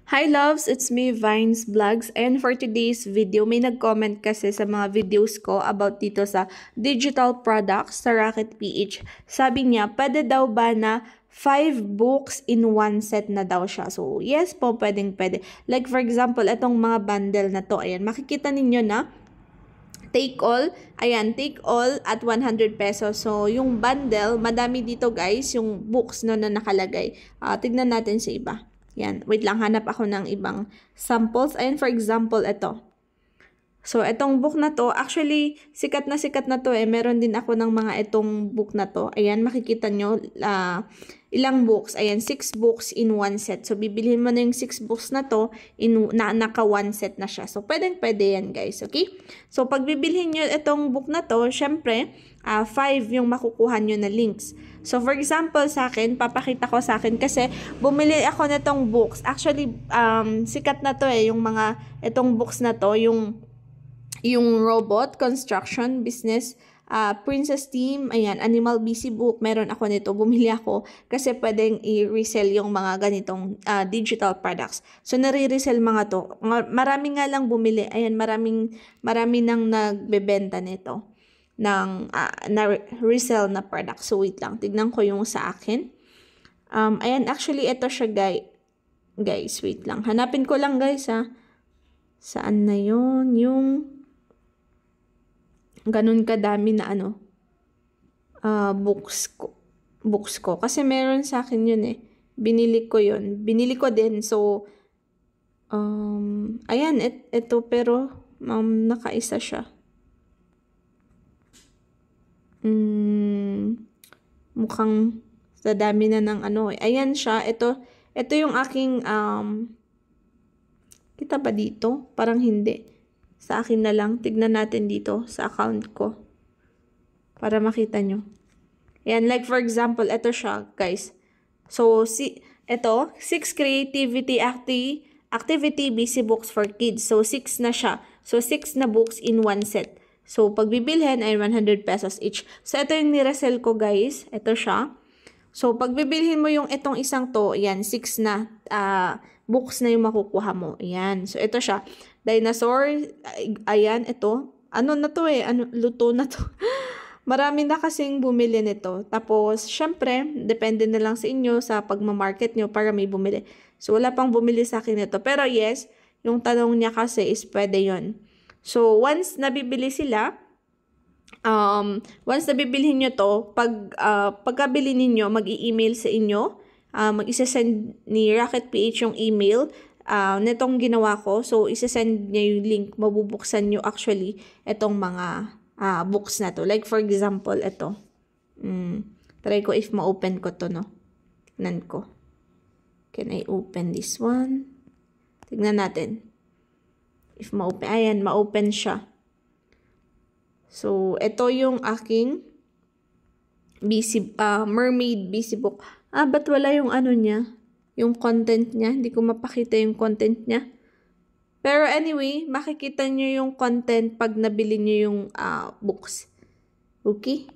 Hi loves, it's me Vines Vlogs, and for today's video may nag-comment kasi sa mga videos ko about dito sa digital products sa Rocket PH. Sabi niya, pwede daw ba na 5 books in one set na daw siya. So yes po, pwede. Like for example, itong mga bundle na to, ayan, makikita ninyo na take all, ayan, take all at 100 pesos. So, yung bundle, madami dito guys, yung books no na nakalagay. Tignan natin sa iba. Yan, wait lang, hanap ako ng ibang samples. Ayan, for example, ito. So, itong book na to, actually, sikat na to eh. Meron din ako ng mga itong book na to. Ayan, makikita nyo, ilang books. Ayan, 6 books in one set. So, bibilhin mo na yung 6 books na to, naka one set na siya. So, pwede yan, guys. Okay? So, pag bibilhin nyo itong book na to, syempre, 5 yung makukuha nyo na links. So, for example, sa akin, papakita ko sa akin kasi bumili ako nitong books. Actually, sikat na to eh, yung mga, itong books na to, yung robot, construction, business, princess team, ayan, animal busy book, meron ako nito, bumili ako kasi pwedeng i-resell yung mga ganitong digital products. So, nare-resell mga to. Marami nga lang bumili, ayan, marami nang nagbebenta nito ng na-resell na product. So, wait lang, tignan ko yung sa akin. Ayan, actually, ito siya, guys, wait lang. Hanapin ko lang, guys, ha. Saan na yun? Yung ganun kadami na books ko. Kasi meron sa akin yun eh. Binili ko yun. Binili ko din. So, ayan, ito pero nakaisa siya. Mukhang sa dami na ng eh. Ayan siya. Ito yung aking, kita ba dito? Parang hindi. Sa akin na lang. Tignan natin dito sa account ko. Para makita nyo. Ayan, like for example, ito siya, guys. So, ito, 6 creativity activity busy books for kids. So, 6 na siya. So, 6 na books in one set. So, pag bibilhin ay 100 pesos each. So, ito yung niresell ko, guys. Ito siya. So, pag bibilhin mo yung itong isang to, ayan, 6 na books na yung makukuha mo. Ayan. So, ito siya. Dinosaur, ayan, ito. Ano na to eh? Luto na to. Marami na kasing bumili nito. Tapos, syempre, depende na lang sa inyo sa pagmamarket nyo para may bumili. So, wala pang bumili sa akin nito. Pero yes, yung tanong niya kasi is pwede yon. So, once nabibili sila, once nabibilhin nyo to, pagkabili ninyo, mag-i-email sa inyo, mag-isasend ni Rocket PH yung email, netong ginawa ko. So, isasend niya yung link, mabubuksan nyo actually itong mga books na to. Like, for example, ito. Try ko if ma-open ko to, no? Tignan ko. Can I open this one? Tignan natin. If ma-open, ayan, ma-open siya. So, ito yung aking mermaid busy book. Ba't wala yung niya? Yung content niya. Hindi ko mapakita yung content niya. Pero anyway, makikita nyo yung content pag nabili nyo yung books. Okay?